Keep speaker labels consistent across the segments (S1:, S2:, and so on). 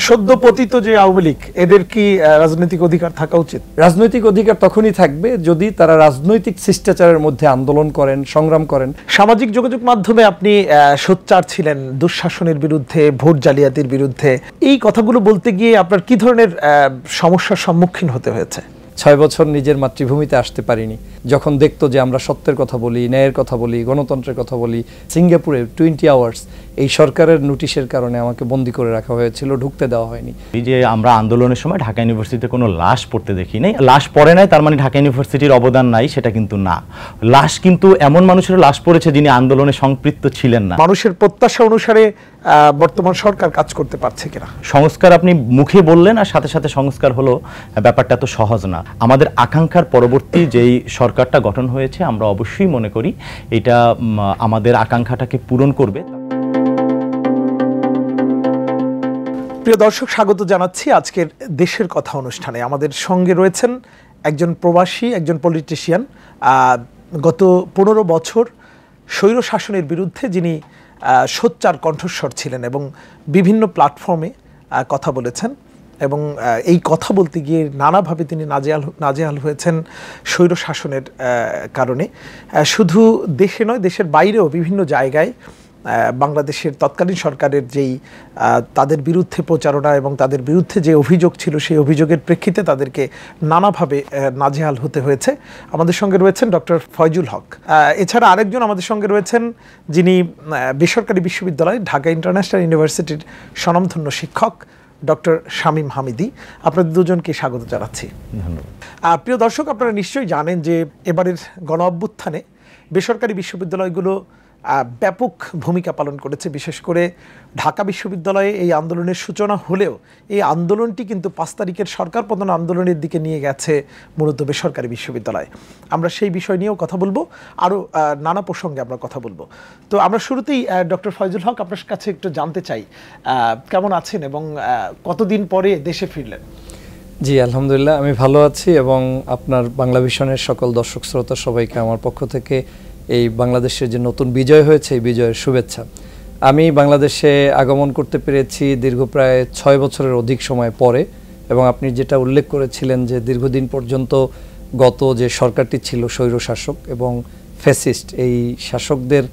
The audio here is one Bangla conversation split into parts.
S1: সদ্য পতিত যে আওয়ামী লীগ এদের কি রাজনৈতিক অধিকার থাকা উচিত?
S2: রাজনৈতিক অধিকার তখনই থাকবে যদি তারা রাজনৈতিক শিষ্টাচারের মধ্যে আন্দোলন করেন, সংগ্রাম করেন।
S1: সামাজিক যোগাযোগ মাধ্যমে আপনি সোচ্চার ছিলেন দুঃশাসনের বিরুদ্ধে, ভোট জালিয়াতির বিরুদ্ধে। এই কথাগুলো বলতে গিয়ে আপনার কি ধরনের সমস্যার সম্মুখীন হতে হয়েছে?
S2: 6 বছর নিজের মাতৃভূমিতে আসতে পারিনি। যখন দেখতো যে আমরা সত্যের কথা বলি, ন্যায়ের কথা বলি, গণতন্ত্রের কথা বলি। সিঙ্গাপুরে 20 আওয়ার্স এই সরকারের নোটিশের কারণে আমাকে বন্দী করে রাখা হয়েছিল, ঢুকতে দেওয়া হয়নি।
S3: এই যে আমরা আন্দোলনের সময় ঢাকা ইউনিভার্সিটিতে কোনো লাশ পড়তে দেখি নাই, লাশ পড়ে নাই তার মানে ঢাকা ইউনিভার্সিটির অবদান নাই সেটা কিন্তু না। লাশ কিন্তু এমন মানুষের লাশ পড়েছে যিনি আন্দোলনে সম্পৃক্ত ছিলেন না।
S1: মানুষের প্রত্যাশা অনুসারে বর্তমান সরকার কাজ করতে পারছে কিনা?
S3: সংস্কার আপনি মুখে বললেন আর সাথে সাথে সংস্কার হলো, ব্যাপারটা তো সহজ না। আমাদের আকাঙ্ক্ষার পরবর্তী যেই সরকারটা গঠন হয়েছে আমরা অবশ্যই মনে করি এটা আমাদের আকাঙ্ক্ষাটাকে পূরণ করবে।
S1: প্রিয় দর্শক, স্বাগত জানাচ্ছি আজকের দেশের কথা অনুষ্ঠানে। আমাদের সঙ্গে রয়েছেন একজন প্রবাসী, একজন পলিটিশিয়ান, গত 15 বছর স্বৈর শাসনের বিরুদ্ধে যিনি সোচ্চার কণ্ঠস্বর ছিলেন এবং বিভিন্ন প্ল্যাটফর্মে কথা বলেছেন এবং এই কথা বলতে গিয়ে নানাভাবে তিনি নাজেহাল হয়েছেন স্বৈর শাসনের কারণে। শুধু দেশে নয়, দেশের বাইরেও বিভিন্ন জায়গায় বাংলাদেশের তৎকালীন সরকারের যেই তাদের বিরুদ্ধে প্রচারণা এবং তাদের বিরুদ্ধে যে অভিযোগ ছিল সেই অভিযোগের প্রেক্ষিতে তাদেরকে নানাভাবে নাজেহাল হতে হয়েছে। আমাদের সঙ্গে রয়েছেন ডক্টর ফয়জুল হক। এছাড়া আরেকজন আমাদের সঙ্গে রয়েছেন যিনি বেসরকারি বিশ্ববিদ্যালয় ঢাকা ইন্টারন্যাশনাল ইউনিভার্সিটির স্বনামধন্য শিক্ষক ডক্টর শামীম হামিদি। আপনাদের দুজনকে স্বাগত জানাচ্ছি।
S3: ধন্যবাদ।
S1: প্রিয় দর্শক, আপনারা নিশ্চয়ই জানেন যে এবারের গণ অভ্যুত্থানে বেসরকারি বিশ্ববিদ্যালয়গুলো ব্যাপক ভূমিকা পালন করেছে। বিশেষ করে ঢাকা বিশ্ববিদ্যালয়ে এই আন্দোলনের সূচনা হলেও এই আন্দোলনটি কিন্তু 5 তারিখের সরকার পতন আন্দোলনের দিকে নিয়ে গেছে মূলত বেসরকারি বিশ্ববিদ্যালয়। আমরা সেই বিষয় নিয়েও কথা বলবো, আরও নানা প্রসঙ্গে আমরা কথা বলবো। তো আমরা শুরুতেই ডক্টর ফয়জুল হক, আপনার কাছে একটু জানতে চাই কেমন আছেন এবং কতদিন পরে দেশে ফিরলেন?
S2: জি, আলহামদুলিল্লাহ, আমি ভালো আছি এবং আপনার বাংলা ভিশনের সকল দর্শক শ্রোতা সবাইকে আমার পক্ষ থেকে এই বাংলাদেশের যে নতুন বিজয় হয়েছে এই বিজয়ের শুভেচ্ছা। আমি বাংলাদেশে আগমন করতে পেরেছি দীর্ঘ প্রায় 6 বছরের অধিক সময় পরে এবং আপনি যেটা উল্লেখ করেছিলেন যে দীর্ঘদিন পর্যন্ত গত যে সরকারটি ছিল স্বৈর শাসক এবং ফ্যাসিস্ট, এই শাসকদের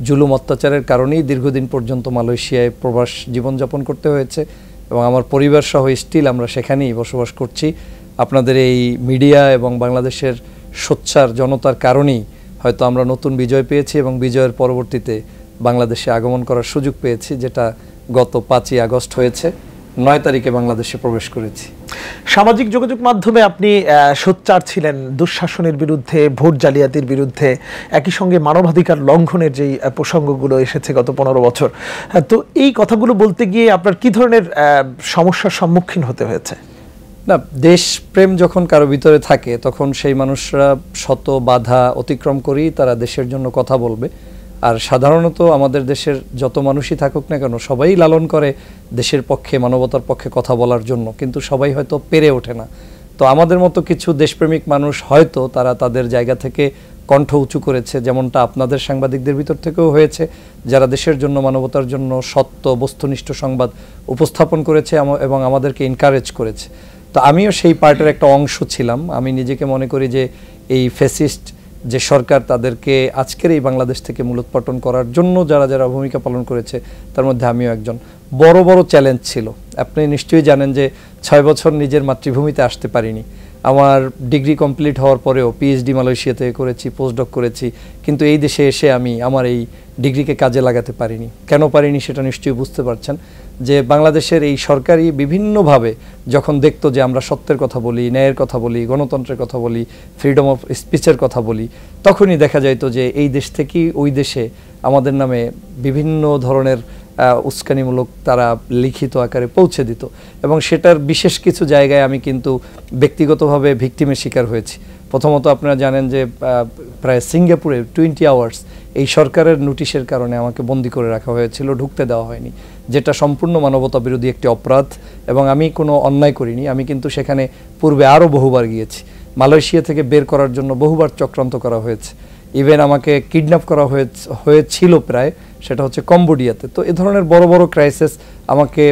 S2: জুলুম অত্যাচারের কারণেই দীর্ঘদিন পর্যন্ত মালয়েশিয়ায় প্রবাস জীবনযাপন করতে হয়েছে এবং আমার পরিবার সহ স্টিল আমরা সেখানেই বসবাস করছি। আপনাদের এই মিডিয়া এবং বাংলাদেশের সোচ্চার জনতার কারণেই হয়তো আমরা নতুন বিজয় পেয়েছি এবং বিজয়ের পরবর্তীতে বাংলাদেশে আগমন করার সুযোগ পেয়েছি, যেটা গত 5ই আগস্ট হয়েছে। 9 তারিখে বাংলাদেশে প্রবেশ করেছি।
S1: সামাজিক যোগাযোগ মাধ্যমে আপনি সোচ্চার ছিলেন দুঃশাসনের বিরুদ্ধে, ভোট জালিয়াতির বিরুদ্ধে, একই সঙ্গে মানবাধিকার লঙ্ঘনের যেই প্রসঙ্গগুলো এসেছে গত 15 বছর। তো এই কথাগুলো বলতে গিয়ে আপনার কি ধরনের সমস্যার সম্মুখীন হতে হয়েছে?
S2: না, দেশপ্রেম যখন কারো ভিতরে থাকে তখন সেই মানুষরা শত বাধা অতিক্রম করেই তারা দেশের জন্য কথা বলবে। আর সাধারণত আমাদের দেশের যত মানুষই থাকুক না কেন সবাই লালন করে দেশের পক্ষে, মানবতার পক্ষে কথা বলার জন্য, কিন্তু সবাই হয়তো পেরে ওঠে না। তো আমাদের মতো কিছু দেশপ্রেমিক মানুষ হয়তো তারা তাদের জায়গা থেকে কণ্ঠ উঁচু করেছে, যেমনটা আপনাদের সাংবাদিকদের ভিতর থেকেও হয়েছে, যারা দেশের জন্য, মানবতার জন্য সত্য বস্তুনিষ্ঠ সংবাদ উপস্থাপন করেছে এবং আমাদেরকে এনকারেজ করেছে। তো আমিও সেই পার্টের একটা অংশ ছিলাম। আমি নিজেকে মনে করি যে এই ফ্যাসিস্ট যে সরকার তাদেরকে আজকের এই বাংলাদেশ থেকে মূলোৎপাটন করার জন্য যারা যারা ভূমিকা পালন করেছে তার মধ্যে আমিও একজন। বড় বড় চ্যালেঞ্জ ছিল। আপনি নিশ্চয়ই জানেন যে 6 বছর নিজের মাতৃভূমিতে আসতে পারিনি। আমার ডিগ্রি কমপ্লিট হওয়ার পরেও পিএইচডি মালয়েশিয়াতে করেছি, পোস্টডক করেছি, কিন্তু এই দেশে এসে আমি আমার এই ডিগ্রিকে কাজে লাগাতে পারিনি। কেন পারিনি সেটা নিশ্চয়ই বুঝতে পারছেন যে বাংলাদেশের এই সরকারই বিভিন্নভাবে যখন দেখতো যে আমরা সত্যের কথা বলি, ন্যায়ের কথা বলি, গণতন্ত্রের কথা বলি, ফ্রিডম অফ স্পিচের কথা বলি, তখনই দেখা যাইত যে এই দেশ থেকেই ওই দেশে আমাদের নামে বিভিন্ন ধরনের উস্কানিমূলক তারা লিখিত আকারে পৌঁছে দিত এবং সেটার বিশেষ কিছু জায়গায় আমি কিন্তু ব্যক্তিগতভাবে ভিকটিমের শিকার হয়েছি। প্রথমত আপনারা জানেন যে প্রায় সিঙ্গাপুরে 20 আওয়ার্স এই সরকারের নোটিশের কারণে আমাকে বন্দী করে রাখা হয়েছিল, ঢুকতে দেওয়া হয়নি, যেটা সম্পূর্ণ মানবতা বিরোধী একটি অপরাধ এবং আমি কোনো অন্যায় করিনি। আমি কিন্তু সেখানে পূর্বে আরও বহুবার গিয়েছি। মালয়েশিয়া থেকে বের করার জন্য বহুবার চক্রান্ত করা হয়েছে। ইভেন আমাকে কিডন্যাপ করা হয়েছিল প্রায়, সেটা হচ্ছে কম্বোডিয়াতে। তো এ ধরনের বড় বড় ক্রাইসিস আমাকে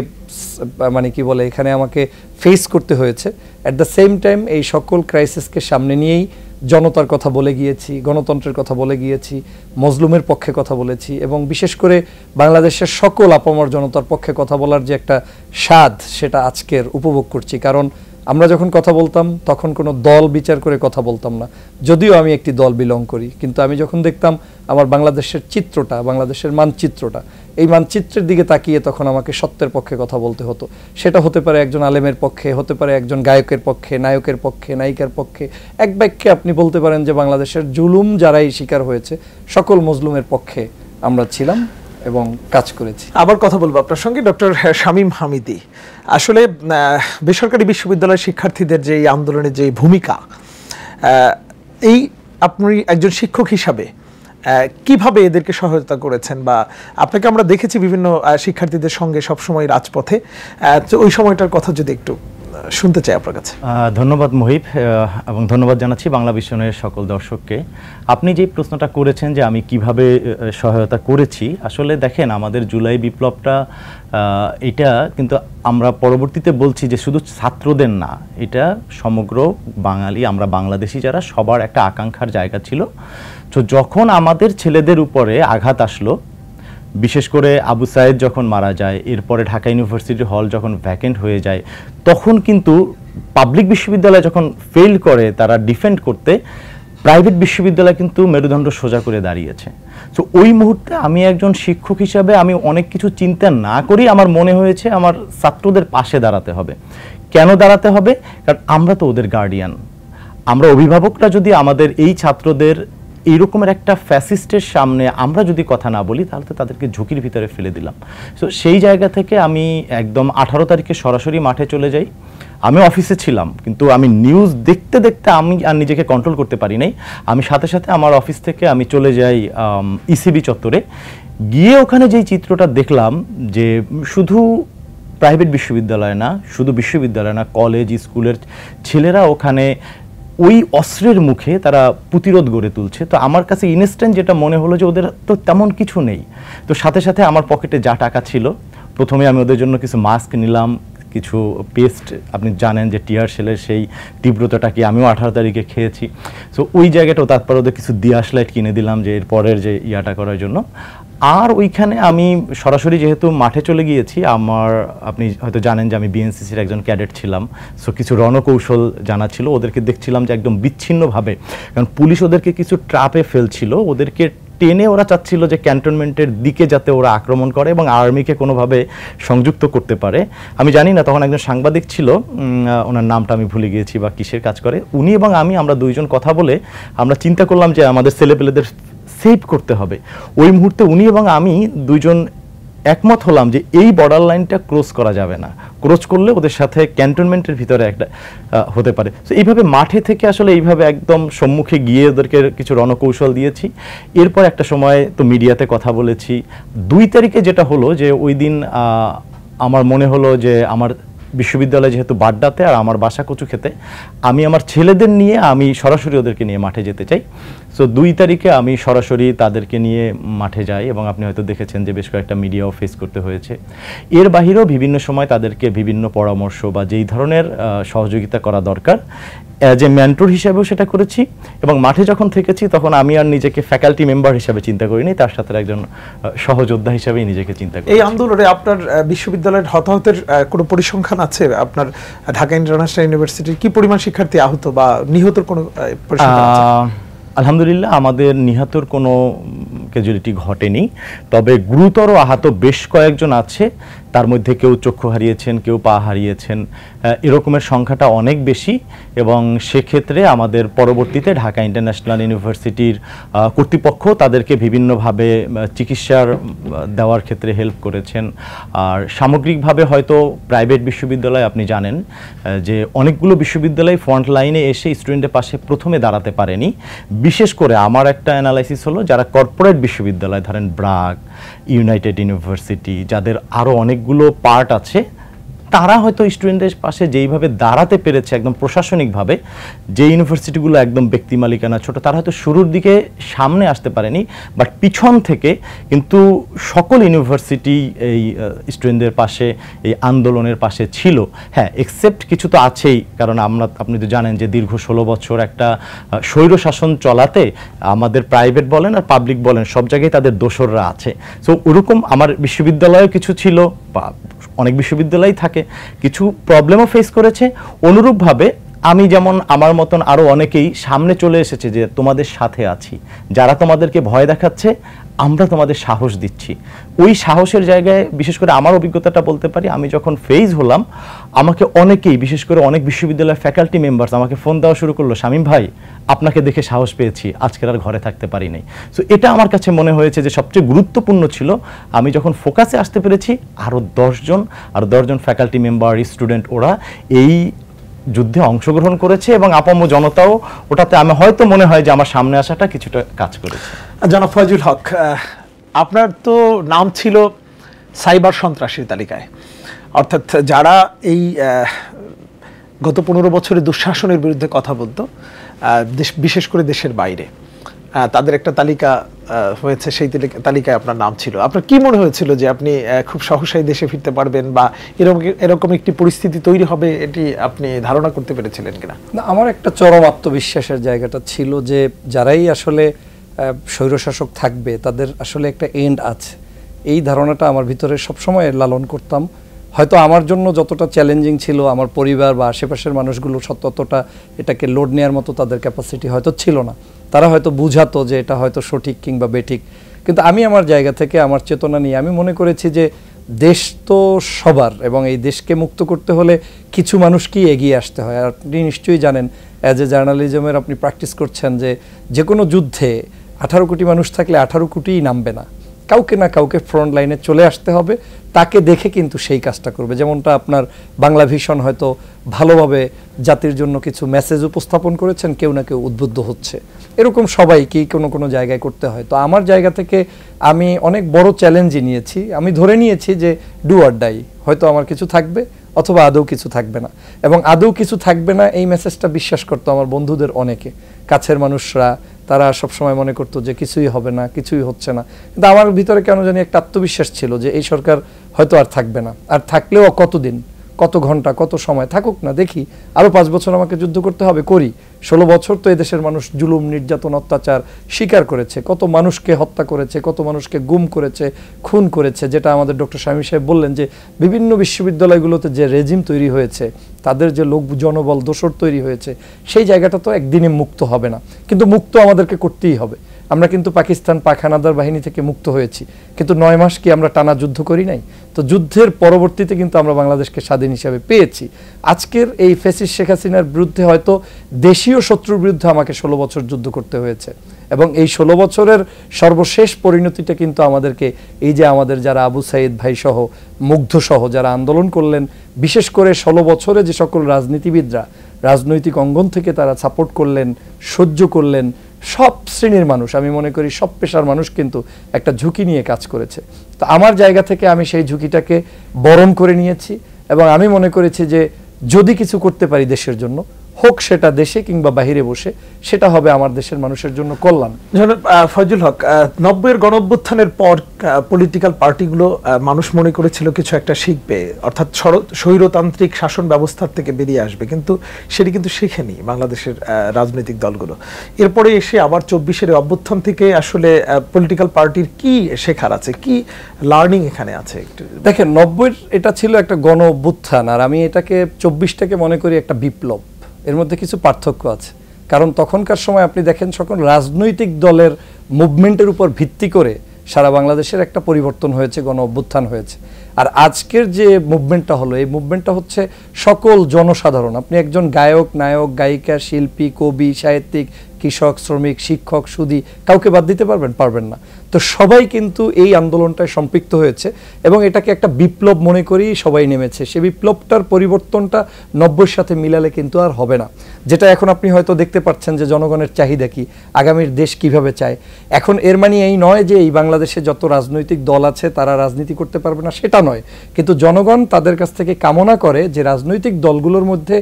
S2: মানে কি বলে এখানে আমাকে ফেস করতে হয়েছে। অ্যাট দ্য সেম টাইম এই সকল ক্রাইসিসকে সামনে নিয়েই জনতার কথা বলে গিয়েছি, গণতন্ত্রের কথা বলে গিয়েছি, মজলুমের পক্ষে কথা বলেছি, এবং বিশেষ করে বাংলাদেশের সকল আপামর জনতার পক্ষে কথা বলার যে একটা স্বাদ, সেটা আজকের উপভোগ করছি। কারণ আমরা যখন কথা বলতাম তখন কোনো দল বিচার করে কথা বলতাম না, যদিও আমি একটি দল বিলং করি, কিন্তু আমি যখন দেখতাম আমার বাংলাদেশের চিত্রটা, বাংলাদেশের মানচিত্রটা, এই মানচিত্রের দিকে তাকিয়ে তখন আমাকে সত্যের পক্ষে কথা বলতে হতো। সেটা হতে পারে একজন আলেমের পক্ষে, হতে পারে একজন গায়কের পক্ষে, নায়কের পক্ষে, নায়িকার পক্ষে। এক বাক্যে আপনি বলতে পারেন যে বাংলাদেশের জুলুম যারাই শিকার হয়েছে সকল মজলুমের পক্ষে আমরা ছিলাম এবং কাজ করেছি।
S1: আবার কথা বলবো আপনার সঙ্গে ডক্টর শামীম হামিদি। আসলে বেসরকারি বিশ্ববিদ্যালয়ের শিক্ষার্থীদের যে এই আন্দোলনের যে ভূমিকা, এই আপনি একজন শিক্ষক হিসাবে কিভাবে এদেরকে সহায়তা করেছেন, বা আপনাকে আমরা দেখেছি বিভিন্ন শিক্ষার্থীদের সঙ্গে সবসময় রাজপথে, তো ওই সময়টার কথা যদি একটু শুনতে চাই আপনার কাছে।
S3: ধন্যবাদ মুহিব, এবং ধন্যবাদ জানাচ্ছি বাংলা বিশ্বনের সকল দর্শককে। আপনি যে প্রশ্নটা করেছেন যে আমি কিভাবে সহায়তা করেছি, আসলে দেখেন আমাদের জুলাই বিপ্লবটা এটা কিন্তু আমরা পরবর্তীতে বলছি যে শুধু ছাত্রদের না, এটা সমগ্র বাঙালি, আমরা বাংলাদেশি যারা সবার একটা আকাঙ্ক্ষার জায়গা ছিল। তো যখন আমাদের ছেলেদের উপরে আঘাত আসলো, বিশেষ করে আবু সায়েদ যখন মারা যায়, এরপরে ঢাকা ইউনিভার্সিটি হল যখন ভ্যাকেন্ট হয়ে যায়, তখন কিন্তু পাবলিক বিশ্ববিদ্যালয় যখন ফেল করে তারা ডিফেন্ড করতে, প্রাইভেট বিশ্ববিদ্যালয় কিন্তু মেরুদণ্ড সোজা করে দাঁড়িয়েছে। তো ওই মুহূর্তে আমি একজন শিক্ষক হিসাবে আমি অনেক কিছু চিন্তা না করেই আমার মনে হয়েছে আমার ছাত্রদের পাশে দাঁড়াতে হবে। কেন দাঁড়াতে হবে? কারণ আমরা তো ওদের গার্ডিয়ান, আমরা অভিভাবকরা যদি আমাদের এই ছাত্রদের এইরকমের একটা ফ্যাসিস্টের সামনে আমরা যদি কথা না বলি, তাহলে তো তাদেরকে ঝুঁকির ভিতরে ফেলে দিলাম। সো সেই জায়গা থেকে আমি একদম 18 তারিখে সরাসরি মাঠে চলে যাই। আমি অফিসে ছিলাম, কিন্তু আমি নিউজ দেখতে দেখতে আমি আর নিজেকে কন্ট্রোল করতে পারি নাই। আমি সাথে সাথে আমার অফিস থেকে আমি চলে যাই ইসিবি চত্বরে। গিয়ে ওখানে যেই চিত্রটা দেখলাম, যে শুধু প্রাইভেট বিশ্ববিদ্যালয় না, শুধু বিশ্ববিদ্যালয় না, কলেজ স্কুলের ছেলেরা ওখানে ওই অস্ত্রের মুখে তারা প্রতিরোধ গড়ে তুলছে। তো আমার কাছে ইনস্ট্যান্ট যেটা মনে হলো যে ওদের তো তেমন কিছু নেই। তো সাথে সাথে আমার পকেটে যা টাকা ছিল, প্রথমে আমি ওদের জন্য কিছু মাস্ক নিলাম, কিছু পেস্ট, আপনি জানেন যে টিয়ার সেলের সেই তীব্রতাটা কি আমিও 18 তারিখে খেয়েছি। সো ওই জায়গাটাও তারপর ওদের কিছু দিয়াশ লাইট কিনে দিলাম যে এর পরের যে ইয়াটা করার জন্য। আর ওইখানে আমি সরাসরি যেহেতু মাঠে চলে গিয়েছি, আপনি হয়তো জানেন যে আমি বিএনসিসির একজন ক্যাডেট ছিলাম। সো কিছু রণকৌশল জানা ছিল, ওদেরকে দেখছিলাম যে একদম বিচ্ছিন্নভাবে, কারণ পুলিশ ওদেরকে কিছু ট্র্যাপে ফেলছিল, ওদেরকে টেনে ওরা চাচ্ছিল যে ক্যান্টনমেন্টের দিকে যাতে ওরা আক্রমণ করে এবং আর্মিকে কোনোভাবে সংযুক্ত করতে পারে। আমি জানি না তখন একজন সাংবাদিক ছিল, ওনার নামটা আমি ভুলে গিয়েছি বা কিসের কাজ করে, উনি এবং আমরা দুইজন কথা বলে আমরা চিন্তা করলাম যে আমাদের ছেলেপেলেদের সেভ করতে হবে। ওই মুহূর্তে উনি এবং আমি দুইজন একমত হলাম যে এই বর্ডার লাইনটা ক্রস করা যাবে না, ক্রস করলে ওদের সাথে ক্যান্টনমেন্টের ভিতরে একটা হতে পারে। তো এইভাবে মাঠে থেকে আসলে এইভাবে একদম সম্মুখে গিয়ে ওদেরকে কিছু রণকৌশল দিয়েছি। এরপর একটা সময় তো মিডিয়াতে কথা বলেছি। 2 তারিখে যেটা হলো যে ওই দিন আমার মনে হলো যে আমার বিশ্ববিদ্যালয়ে যেহেতু বাড্ডাতে আর আমার বাসা কচু খেতে, আমি আমার ছেলেদের নিয়ে আমি সরাসরি ওদেরকে নিয়ে মাঠে যেতে চাই। সো 2 তারিখে আমি সরাসরি তাদেরকে নিয়ে মাঠে যাই, এবং আপনি হয়তো দেখেছেন যে বেশ কয়েকটা মিডিয়াও ফেস করতে হয়েছে। এর বাহিরেও বিভিন্ন সময় তাদেরকে বিভিন্ন পরামর্শ বা যেই ধরনের সহযোগিতা করা দরকার অ্যাজ এ মেন্টর হিসেবেও সেটা করেছি, এবং মাঠে যখন থেকেছি তখন আমি আর নিজেকে ফ্যাকাল্টি মেম্বার হিসেবে চিন্তা করিনি, তার সাথে একজন সহযোদ্ধা হিসেবেই নিজেকে চিন্তা করি।
S1: এই আন্দোলনে আপনার বিশ্ববিদ্যালয়ের হতাহতের কোনো পরিসংখ্যান আছে? আপনার ঢাকা ইন্টারন্যাশনাল ইউনিভার্সিটির কি পরিমাণ শিক্ষার্থী আহত বা নিহতর কোনো পরিসংখ্যান আছে?
S3: আলহামদুলিল্লাহ আমাদের নিহতর কোনো ক্যাজুয়ালিটি ঘটেনি, তবে গুরুতর আহত বেশ কয়েকজন আছে। তার মধ্যে কেউ চক্ষু হারিয়েছেন, কেউ পা হারিয়েছেন, এরকমের সংখ্যাটা অনেক বেশি। এবং সেক্ষেত্রে আমাদের পরবর্তীতে ঢাকা ইন্টারন্যাশনাল ইউনিভার্সিটির কর্তৃপক্ষ তাদেরকে বিভিন্নভাবে চিকিৎসার দেওয়ার ক্ষেত্রে হেল্প করেছেন। আর সামগ্রিকভাবে হয়তো প্রাইভেট বিশ্ববিদ্যালয় আপনি জানেন যে অনেকগুলো বিশ্ববিদ্যালয় ফ্রন্ট লাইনে এসে স্টুডেন্টের পাশে প্রথমে দাঁড়াতে পারেনি। বিশেষ করে আমার একটা অ্যানালাইসিস হলো যারা কর্পোরেট বিশ্ববিদ্যালয়, ধরেন ব্রাক, ইউনাইটেড ইউনিভার্সিটি, যাদের আরও অনেকগুলো পার্ট আছে, তারা হয়তো স্টুডেন্টদের পাশে যেইভাবে দাঁড়াতে পেরেছে একদম প্রশাসনিকভাবে, যে ইউনিভার্সিটিগুলো একদম ব্যক্তি মালিকানা ছোট, তারা হয়তো শুরুর দিকে সামনে আসতে পারেনি, বাট পিছন থেকে কিন্তু সকল ইউনিভার্সিটি এই স্টুডেন্টদের পাশে, এই আন্দোলনের পাশে ছিল। হ্যাঁ, এক্সেপ্ট কিছু তো আছেই, কারণ আপনি তো জানেন যে দীর্ঘ 16 বছর একটা স্বৈরশাসন চলাতে আমাদের প্রাইভেট বলেন আর পাবলিক বলেন সব জায়গায় তাদের দোসররা আছে। সো ওরকম আমার বিশ্ববিদ্যালয়েও কিছু ছিল, বা অনেক বিশ্ববিদ্যালয়ই থাকে, কিছু প্রবলেমও ফেস করেছে। অনুরূপভাবে আমি যেমন আমার মতন আরও অনেকেই সামনে চলে এসেছে যে তোমাদের সাথে আছি, যারা তোমাদেরকে ভয় দেখাচ্ছে আমরা তোমাদের সাহস দিচ্ছি। ওই সাহসের জায়গায় বিশেষ করে আমার অভিজ্ঞতাটা বলতে পারি, আমি যখন ফেজ হলাম আমাকে অনেকেই, বিশেষ করে অনেক বিশ্ববিদ্যালয়ের ফ্যাকাল্টি মেম্বার্স আমাকে ফোন দেওয়া শুরু করলো, শামীম ভাই আপনাকে দেখে সাহস পেয়েছি, আজকের আর ঘরে থাকতে পারি নাই। সো এটা আমার কাছে মনে হয়েছে যে সবচেয়ে গুরুত্বপূর্ণ ছিল, আমি যখন ফোকাসে আসতে পেরেছি আরও 10জন ফ্যাকাল্টি মেম্বার, স্টুডেন্ট, ওরা এই যুদ্ধে অংশগ্রহণ করেছে এবং আপামর জনতাও ওটাতে, আমি হয়তো মনে হয় যে আমার সামনে আসাটা কিছুটা কাজ করেছে।
S1: জনাব ফয়জুল হক, আপনার তো নাম ছিল সাইবার সন্ত্রাসীর তালিকায়, অর্থাৎ যারা এই গত 15 বছরে দুঃশাসনের বিরুদ্ধে কথা বলতো, বিশেষ করে দেশের বাইরে, তাদের একটা তালিকা হয়েছে, সেই তালিকায় আপনার নাম ছিল। আপনার কি মনে হয়েছিল যে আপনি খুব সহসাই দেশে ফিরতে পারবেন, বা এরকম একটি পরিস্থিতি তৈরি হবে, এটি আপনি ধারণা করতে পেরেছিলেন কিনা?
S2: না, আমার একটা চরম আত্মবিশ্বাসের জায়গাটা ছিল যে যারাই আসলে স্বৈরশাসক থাকবে তাদের আসলে একটা এন্ড আছে, এই ধারণাটা আমার ভিতরে সবসময় লালন করতাম। হয়তো আমার জন্য যতটা চ্যালেঞ্জিং ছিল, আমার পরিবার বা আশেপাশের মানুষগুলো ততটা এটাকে লোড নেওয়ার মতো তাদের ক্যাপাসিটি হয়তো ছিল না। তারা হয়তো বুঝাতো যে এটা হয়তো সঠিক কিংবা বেঠিক, কিন্তু আমি আমার জায়গা থেকে, আমার চেতনা নিয়ে আমি মনে করেছি যে দেশ তো সবার, এবং এই দেশকে মুক্ত করতে হলে কিছু মানুষকেই এগিয়ে আসতে হয়। আর আপনি নিশ্চয়ই জানেন, অ্যাজ এ জার্নালিজমের আপনি প্র্যাকটিস করছেন যে কোনো যুদ্ধে 18 কোটি মানুষ থাকলে 18 কোটিই নামবে না, কাউকে না কাউকে ফ্রন্ট লাইনে চলে আসতে হবে, তাকে দেখে কিন্তু সেই কাজটা করবে। যেমনটা আপনার বাংলা ভিশন হয়তো ভালোভাবে জাতির জন্য কিছু মেসেজ উপস্থাপন করেছেন, কেউ না কেউ উদ্বুদ্ধ হচ্ছে, এরকম সবাইকেই কোনো জায়গায় করতে হয়। তো আমার জায়গা থেকে আমি অনেক বড় চ্যালেঞ্জই নিয়েছি। আমি ধরে নিয়েছি যে ডু অর ডাই, হয়তো আমার কিছু থাকবে অথবা আদৌ কিছু থাকবে না, এবং আদৌ কিছু থাকবে না এই মেসেজটা বিশ্বাস করতো আমার বন্ধুদের অনেকে, কাছের মানুষরা, তারা সবসময় মনে করতো যে কিছুই হবে না, কিছুই হচ্ছে না। কিন্তু আমার ভিতরে কেন জানি একটা আত্মবিশ্বাস ছিল যে এই সরকার হয়তো আর থাকবে না, আর থাকলেও কতদিন, কত ঘন্টা, কত সময় থাকুক না, দেখি আরও 5 বছর আমাকে যুদ্ধ করতে হবে, করি। 16 বছর তো এদেশের মানুষ জুলুম, নির্যাতন, অত্যাচার স্বীকার করেছে, কত মানুষকে হত্যা করেছে, কত মানুষকে গুম করেছে, খুন করেছে, যেটা আমাদের ডক্টর শামীম সাহেব বললেন যে বিভিন্ন বিশ্ববিদ্যালয়গুলোতে যে রেজিম তৈরি হয়েছে, তাদের যে লোক জনবল দোসর তৈরি হয়েছে, সেই জায়গাটা তো একদিনে মুক্ত হবে না, কিন্তু মুক্ত আমাদেরকে করতেই হবে। আমরা কিন্তু পাকিস্তান, পাক হানাদার বাহিনী থেকে মুক্ত হয়েছি, কিন্তু 9 মাস কি আমরা টানা যুদ্ধ করি নাই? তো যুদ্ধের পরবর্তীতে কিন্তু আমরা বাংলাদেশকে স্বাধীন হিসাবে পেয়েছি। আজকের এই ফ্যাসিস্ট শেখ হাসিনার বিরুদ্ধে হয়তো দেশীয় শত্রুর বিরুদ্ধে আমাকে 16 বছর যুদ্ধ করতে হয়েছে, এবং এই 16 বছরের সর্বশেষ পরিণতিটা কিন্তু আমাদেরকে, এই যে আমাদের যারা আবু সাইদ ভাই সহ, মুগ্ধ সহ যারা আন্দোলন করলেন, বিশেষ করে 16 বছরে যে সকল রাজনীতিবিদরা রাজনৈতিক অঙ্গন থেকে তারা সাপোর্ট করলেন, সহ্য করলেন, সব শ্রেণীর মানুষ, আমি মনে করি সব পেশার মানুষ কিন্তু একটা ঝুঁকি নিয়ে কাজ করেছে। তো আমার জায়গা থেকে আমি সেই ঝুঁকিটাকে বরণ করে নিয়েছি, এবং আমি মনে করেছি যে যদি কিছু করতে পারি দেশের জন্য, হোক সেটা দেশে কিংবা বাহিরে বসে, সেটা হবে আমার দেশের মানুষের জন্য কল্যাণ।
S1: ফয়জুল হক, 90-এর গণঅভ্যুত্থানের পর পলিটিক্যাল পার্টিগুলো মানুষ মনে করেছিল কিছু একটা শিখবে, অর্থাৎ স্বৈরতান্ত্রিক শাসন ব্যবস্থার থেকে বেরিয়ে আসবে, কিন্তু সেটি কিন্তু শেখেনি বাংলাদেশের রাজনৈতিক দলগুলো। এরপরে এসে আবার 24-এর অভ্যুত্থান থেকে আসলে পলিটিক্যাল পার্টির কি শেখার আছে, কি লার্নিং এখানে আছে? একটু
S2: দেখেন, 90-এর এটা ছিল একটা গণ অভ্যুত্থান, আর আমি এটাকে 24টাকে মনে করি একটা বিপ্লব। এর মধ্যে কিছু পার্থক্য আছে, কারণ তখনকার সময় আপনি দেখেন সকল রাজনৈতিক দলের মুভমেন্টের উপর ভিত্তি করে সারা বাংলাদেশের একটা পরিবর্তন হয়েছে, গণ অভ্যুত্থান হয়েছে। আর আজকের যে মুভমেন্টটা হলো, এই মুভমেন্টটা হচ্ছে সকল জনসাধারণ, আপনি একজন গায়ক, নায়ক, গায়িকা, শিল্পী, কবি, সাহিত্যিক, কৃষক, শ্রমিক, শিক্ষক, সুধী, কাউকে বাদ দিতে পারবেন না। তো সবাই কিন্তু এই আন্দোলনটায় সম্পৃক্ত হয়েছে, এবং এটাকে একটা বিপ্লব মনে করেই সবাই নেমেছে। সে বিপ্লবটার পরিবর্তনটা 90-এর সাথে মিলালে কিন্তু আর হবে না। যেটা এখন আপনি হয়তো দেখতে পাচ্ছেন যে জনগণের চাহিদা কি, আগামীর দেশ কিভাবে চায়। এখন এর মানে এই নয় যে এই বাংলাদেশে যত রাজনৈতিক দল আছে তারা রাজনীতি করতে পারবে না, সেটা নয়, কিন্তু জনগণ তাদের কাছ থেকে কামনা করে যে রাজনৈতিক দলগুলোর মধ্যে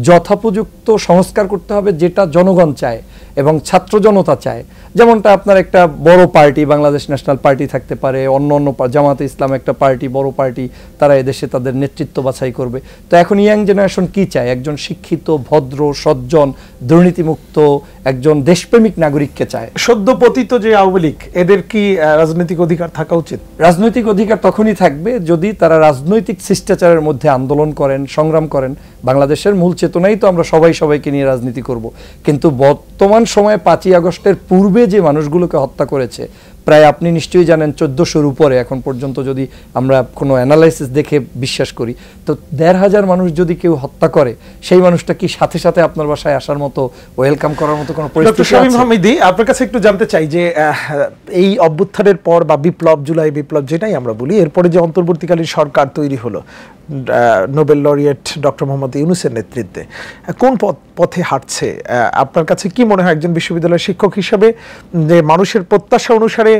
S2: যথোপযুক্ত সংস্কার করতে হবে, যেটা জনগণ চায় এবং ছাত্র জনতা চায়। যেমনটা আপনার একটা বড় পার্টি, বাংলাদেশ ন্যাশনাল পার্টি থাকতে পারে, অন্য জামাতে ইসলাম একটা পার্টি, বড় পার্টি, তারা এদেশে তাদের নেতৃত্ব বাছাই করবে। তো এখন ইয়াং জেনারেশন কি চায়? একজন শিক্ষিত, ভদ্র, সজ্জন, দুর্নীতিমুক্ত একজন দেশপ্রেমিক নাগরিককে চায়।
S1: সদ্য পতিত যে আওয়ামী লীগ, এদের কি রাজনৈতিক অধিকার থাকা উচিত?
S2: রাজনৈতিক অধিকার তখনই থাকবে যদি তারা রাজনৈতিক শিষ্টাচারের মধ্যে আন্দোলন করেন, সংগ্রাম করেন। বাংলাদেশের মূল চেতনাই তো আমরা সবাইকে নিয়ে রাজনীতি করব, কিন্তু বর্তমান সময়ে 5ই আগস্টের পূর্বে যে মানুষগুলোকে হত্যা করেছে, প্রায় আপনি নিশ্চয়ই জানেন 1400-র উপরে এখন পর্যন্ত, যদি আমরা কোনো অ্যানালাইসিস দেখে বিশ্বাস করি, তো 1500 মানুষ যদি কেউ হত্যা করে, সেই মানুষটা কি সাথে সাথে আপনার বাসায় আসার মতো, ওয়েলকাম করার মতো কোনো পরিস্থিতি আছে?
S1: শামীম হামিদি, আপনার কাছে একটু জানতে চাই যে এই অভ্যুত্থানের পর বা বিপ্লব, জুলাই বিপ্লব যেটাই আমরা বলি, এরপরে যে অন্তর্বর্তীকালীন সরকার তৈরি হলো নোবেল লরিয়েট ডক্টর মোহাম্মদ ইউনূসের নেতৃত্বে, কোন পথে হাঁটছে? আপনার কাছে কি মনে হয় একজন বিশ্ববিদ্যালয়ের শিক্ষক হিসেবে যে মানুষের প্রত্যাশা অনুসারে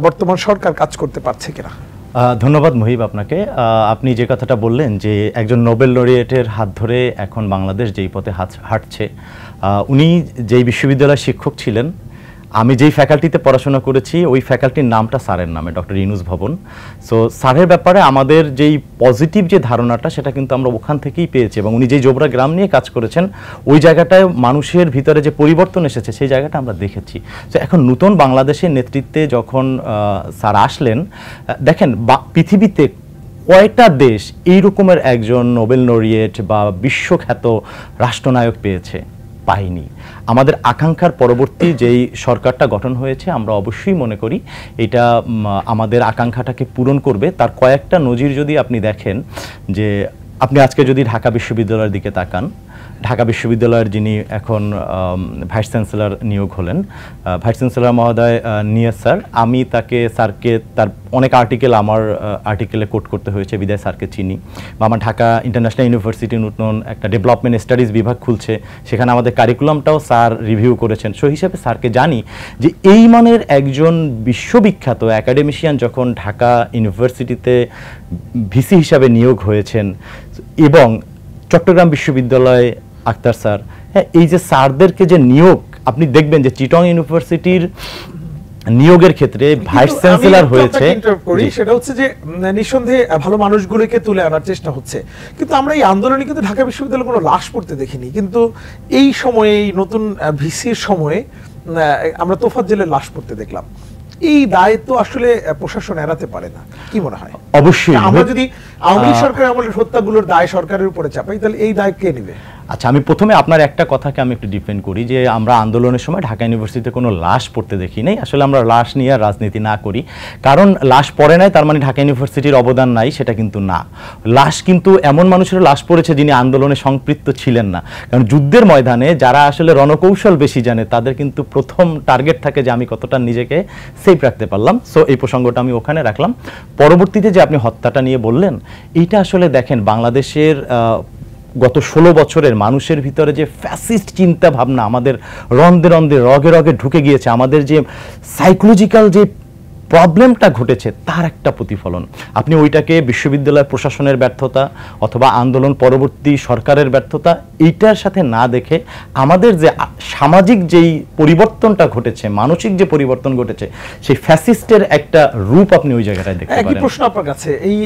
S1: বর্তমান সরকার কাজ করতে পারছে কিনা?
S3: ধন্যবাদ মহিব আপনাকে। আপনি যে কথাটা বললেন যে একজন নোবেল লরিয়েটের হাত ধরে এখন বাংলাদেশ যেই পথে হাঁটছে, উনি যেই বিশ্ববিদ্যালয়ের শিক্ষক ছিলেন, আমি যেই ফ্যাকাল্টিতে পড়াশোনা করেছি ওই ফ্যাকাল্টির নামটা স্যারের নামে, ডক্টর ইউনূস ভবন। সো স্যারের ব্যাপারে আমাদের যেই পজিটিভ যে ধারণাটা, সেটা কিন্তু আমরা ওখান থেকেই পেয়েছি, এবং উনি যেই জোবরা গ্রাম নিয়ে কাজ করেছেন, ওই জায়গাটায় মানুষের ভিতরে যে পরিবর্তন এসেছে সেই জায়গাটা আমরা দেখেছি। তো এখন নতুন বাংলাদেশের নেতৃত্বে যখন স্যার আসলেন, দেখেন পৃথিবীতে কয়টা দেশ এই রকমের একজন নোবেল লরিয়েট বা বিশ্বখ্যাত রাষ্ট্রনায়ক পেয়েছে? পাইনি। আমাদের আকাঙ্ক্ষার পরবর্তী যেই সরকারটা গঠন হয়েছে, আমরা অবশ্যই মনে করি এটা আমাদের আকাঙ্ক্ষাটাকে পূরণ করবে। তার কয়েকটা নজির যদি আপনি দেখেন, যে আপনি আজকে যদি ঢাকা বিশ্ববিদ্যালয়ের দিকে তাকান, ঢাকা বিশ্ববিদ্যালয়ের যিনি এখন ভাইস চ্যান্সেলর নিয়োগ হলেন, ভাইস চ্যান্সেলর মহোদয় নিয়াজ স্যার, আমি স্যারকে তার অনেক আর্টিকেল আমার আর্টিকেলে কোট করতে হয়েছে, বিদায় স্যারকে চিনি। বা আমার ঢাকা ইন্টারন্যাশনাল ইউনিভার্সিটি নতুন একটা ডেভেলপমেন্ট স্টাডিজ বিভাগ খুলছে, সেখানে আমাদের কারিকুলামটাও স্যার রিভিউ করেছেন। সেই হিসেবে স্যারকে জানি যে এই মানের একজন বিশ্ববিখ্যাত একাডেমিশিয়ান যখন ঢাকা ইউনিভার্সিটিতে ভিসি হিসাবে নিয়োগ হয়েছেন, এবং চট্টগ্রাম বিশ্ববিদ্যালয়ে আক্তার স্যার, হ্যাঁ, এই যে স্যারদেরকে যে নিয়োগ, আপনি দেখবেন যে চিটং ইউনিভার্সিটির নিয়োগের ক্ষেত্রে ভাইস চ্যান্সেলর হয়েছে,
S1: সেটা হচ্ছে যে নিঃসন্দেহে ভালো মানুষগুলোকে তুলে আনার চেষ্টা হচ্ছে, কিন্তু আমরা এই আন্দোলনে কিন্তু ঢাকা বিশ্ববিদ্যালয়ে কোনো লাশ পড়তে দেখিনি। কিন্তু এই সময়ে, এই নতুন ভিসির সময়ে আমরা তোফাজ্জলের লাশ পড়তে দেখলাম। এই দায় তো আসলে প্রশাসন এড়াতে পারে না, কি মনে হয়?
S3: অবশ্যই
S1: আমরা যদি আওয়ামী সরকারের আমলের হত্যাগুলোর দায় সরকারের উপরে চাপাই, তাহলে এই দায় কে নেবে?
S3: আচ্ছা, আমি প্রথমে আপনার একটা কথাকে আমি একটু ডিপেন্ড করি, যে আমরা আন্দোলনের সময় ঢাকা ইউনিভার্সিটিতে কোনো লাশ পড়তে দেখি নাই। আসলে আমরা লাশ নিয়ে রাজনীতি না করি, কারণ লাশ পড়ে নাই তার মানে ঢাকা ইউনিভার্সিটির অবদান নাই, সেটা কিন্তু না। লাশ কিন্তু এমন মানুষের লাশ পড়েছে যিনি আন্দোলনে সম্পৃক্ত ছিলেন না, কারণ যুদ্ধের ময়দানে যারা আসলে রণকৌশল বেশি জানে, তাদের কিন্তু প্রথম টার্গেট থাকে যে আমি কতটা নিজেকে সেফ রাখতে পারলাম। সো এই প্রসঙ্গটা আমি ওখানে রাখলাম। পরবর্তীতে যে আপনি হত্যাটা নিয়ে বললেন, এইটা আসলে দেখেন বাংলাদেশের গত 16 বছরের মানুষের ভিতরে যে ফ্যাসিস্ট চিন্তা ভাবনা আমাদের রন্ধে রন্ধে, রগে রগে ঢুকে গিয়েছে, আমাদের যে সাইকোলজিক্যাল যে প্রবলেমটা ঘটেছে, তার একটা প্রতিফলন। আপনি ওইটাকে বিশ্ববিদ্যালয় প্রশাসনের ব্যর্থতা অথবা আন্দোলন পরবর্তী সরকারের ব্যর্থতা, এইটার সাথে না দেখে আমাদের যে সামাজিক যেই পরিবর্তনটা ঘটেছে, মানসিক যে পরিবর্তন ঘটেছে, সেই ফ্যাসিস্টের একটা রূপ আপনি ওই জায়গাটায় দেখতে পারেন।
S1: একই প্রশ্ন আপনার কাছে, এই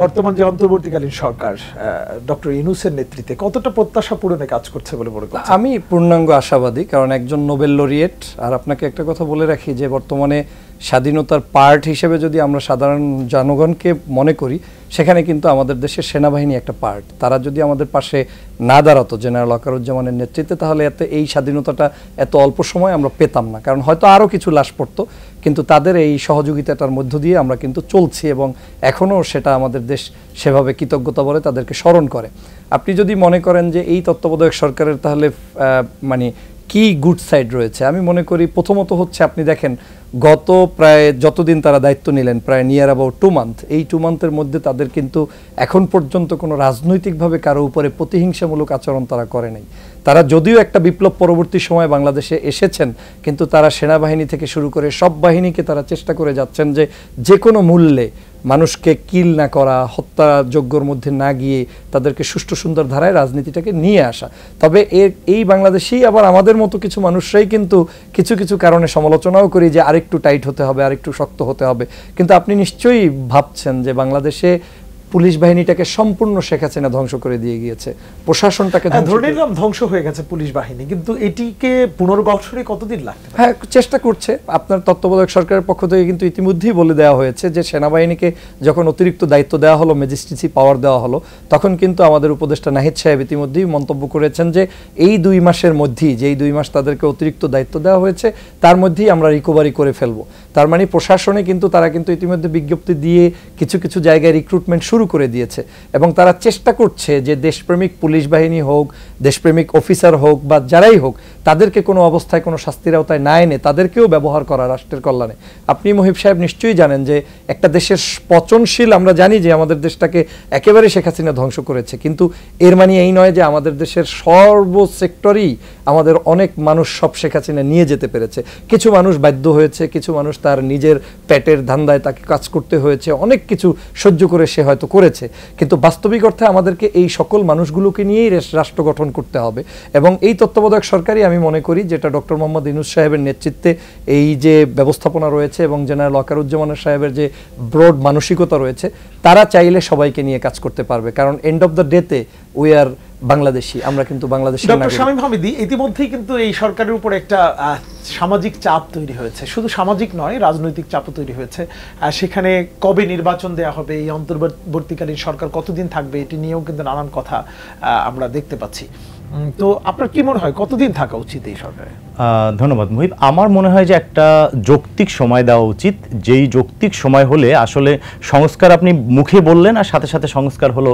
S1: বর্তমান যে অন্তর্বর্তীকালীন সরকার ডক্টর ইউনূসের নেতৃত্বে কতটা প্রত্যাশা পূরণে কাজ করছে বলে মনে করছেন?
S2: আমি পূর্ণাঙ্গ আশাবাদী, কারণ একজন নোবেল লরিয়েট। আর আপনাকে একটা কথা বলে রাখি, যে বর্তমানে স্বাধীনতার পার্ট হিসেবে যদি আমরা সাধারণ জনগণকে মনে করি, সেখানে কিন্তু আমাদের দেশের সেনাবাহিনী একটা পার্ট। তারা যদি আমাদের পাশে না দাঁড়াতো জেনারেল ওয়াকারুজ্জামানের নেতৃত্বে, তাহলে এই স্বাধীনতাটা এত অল্প সময় আমরা পেতাম না। কারণ হয়তো আরও কিছু লাশ পড়তো, কিন্তু তাদের এই সহযোগিতাটার মধ্য দিয়ে আমরা কিন্তু চলছি, এবং এখনও সেটা আমাদের দেশ সেভাবে কৃতজ্ঞতা বলে তাদেরকে স্মরণ করে। আপনি যদি মনে করেন যে এই তত্ত্বাবধায়ক সরকারের তাহলে মানে কি গুড সাইড রয়েছে, আমি মনে করি প্রথমত হচ্ছে, আপনি দেখেন গত প্রায় যতদিন তারা দায়িত্ব নিলেন, প্রায় নিয়ার অ্যাবাউট 2 মান্থ, এই 2 মান্থের মধ্যে তাদের কিন্তু এখন পর্যন্ত কোনো রাজনৈতিকভাবে কারো উপরে প্রতিহিংসামূলক আচরণ তারা করে নাই। তারা যদিও একটা বিপ্লব পরবর্তী সময় বাংলাদেশে এসেছেন, কিন্তু তারা সেনাবাহিনী থেকে শুরু করে সব বাহিনীকে তারা চেষ্টা করে যাচ্ছেন যে কোনো মূল্যে মানুষকে কিল না করা, হত্যাযজ্ঞর মধ্যে না গিয়ে তাদেরকে সুষ্ঠু সুন্দর ধারায় রাজনীতিটাকে নিয়ে আসা। তবে এই বাংলাদেশেই আবার আমাদের মতো কিছু মানুষরাই কিন্তু কিছু কিছু কারণে সমালোচনাও করি যে আরেকটু টাইট হতে হবে, আরেকটু শক্ত হতে হবে। কিন্তু আপনি নিশ্চয়ই ভাবছেন যে বাংলাদেশে পুলিশ বাহিনীটাকে সম্পূর্ণ শেখ হাসিনা ধ্বংস করে দিয়ে গিয়েছে, প্রশাসনটাকে
S1: ধরে নিলাম ধ্বংস হয়ে গেছে পুলিশ বাহিনী, কিন্তু এটিকে পুনর্গঠনে কতদিন লাগবে?
S2: হ্যাঁ, চেষ্টা করছে। আপনার তত্ত্বাবধায়ক সরকারের পক্ষ থেকে কিন্তু ইতিমধ্যেই বলে দেওয়া হয়েছে যে সেনাবাহিনীকে যখন অতিরিক্ত দায়িত্ব দেওয়া হলো, ম্যাজিস্ট্রেসি পাওয়ার দেওয়া হলো, তখন কিন্তু আমাদের উপদেষ্টা নাহিদ সাহেব ইতিমধ্যেই মন্তব্য করেছেন যে এই 2 মাসের মধ্যেই, যেই 2 মাস তাদেরকে অতিরিক্ত দায়িত্ব দেওয়া হয়েছে, তার মধ্যেই আমরা রিকভারি করে ফেলবো। তার মানে প্রশাসনে কিন্তু তারা কিন্তু ইতিমধ্যে বিজ্ঞপ্তি দিয়ে কিছু কিছু জায়গায় রিক্রুটমেন্ট শুরু করে দিয়েছে এবং তারা চেষ্টা করছে যে দেশপ্রেমিক পুলিশ বাহিনী হোক, দেশপ্রেমিক অফিসার হোক বা যারাই হোক, তাদেরকে কোনো অবস্থায় কোনো শাস্তির আওতায় না এনে তাদেরকেও ব্যবহার করা রাষ্ট্রের কল্যাণে। আপনি মহিব সাহেব নিশ্চয়ই জানেন যে একটা দেশের পচনশীল, আমরা জানি যে আমাদের দেশটাকে একেবারে শেখ হাসিনা ধ্বংস করেছে, কিন্তু এর মানে এই নয় যে আমাদের দেশের সর্ব সেক্টরেই আমাদের অনেক মানুষ সব শেখ হাসিনা নিয়ে যেতে পেরেছে। কিছু মানুষ বাধ্য হয়েছে, কিছু মানুষ তার নিজের পেটের ধান্দায় তাকে কাজ করতে হয়েছে, অনেক কিছু সহ্য করে সে হয়তো করেছে, কিন্তু বাস্তবিক অর্থে আমাদেরকে এই সকল মানুষগুলোকে নিয়েই রাষ্ট্র গঠন করতে হবে। এবং এই তত্ত্বাবধায়ক সরকারই আমি মনে করি, যেটা ডক্টর মোহাম্মদ ইউনূস সাহেবের নেতৃত্বে এই যে ব্যবস্থাপনা রয়েছে এবং জেনারেল ওয়াকারুজ্জামান সাহেবের যে ব্রড মানসিকতা রয়েছে, তারা চাইলে সবাইকে নিয়ে কাজ করতে পারবে। কারণ এন্ড অফ দ্য ডেতে উই আর বাংলাদেশি, আমরা কিন্তু বাংলাদেশি।
S1: ডক্টর শামীম হামিদী, ইতিমধ্যেই কিন্তু এই সরকারের উপর একটা সামাজিক চাপ তৈরি হয়েছে, শুধু সামাজিক নয়, রাজনৈতিক চাপও তৈরি হয়েছে। সেখানে কবে নির্বাচন দেওয়া হবে, এই অন্তর্বর্তীকালীন সরকার কতদিন থাকবে, এটি নিয়েও কিন্তু নানান কথা আমরা দেখতে পাচ্ছি। তো আপনার কি মনে হয় কতদিন থাকা উচিত এই সরকারে?
S3: ধন্যবাদ মুহিব। আমার মনে হয় যে একটা যৌক্তিক সময় দেওয়া উচিত, যেই যৌক্তিক সময় হলে আসলে সংস্কার, আপনি মুখে বললেন আর সাথে সাথে সংস্কার হলো,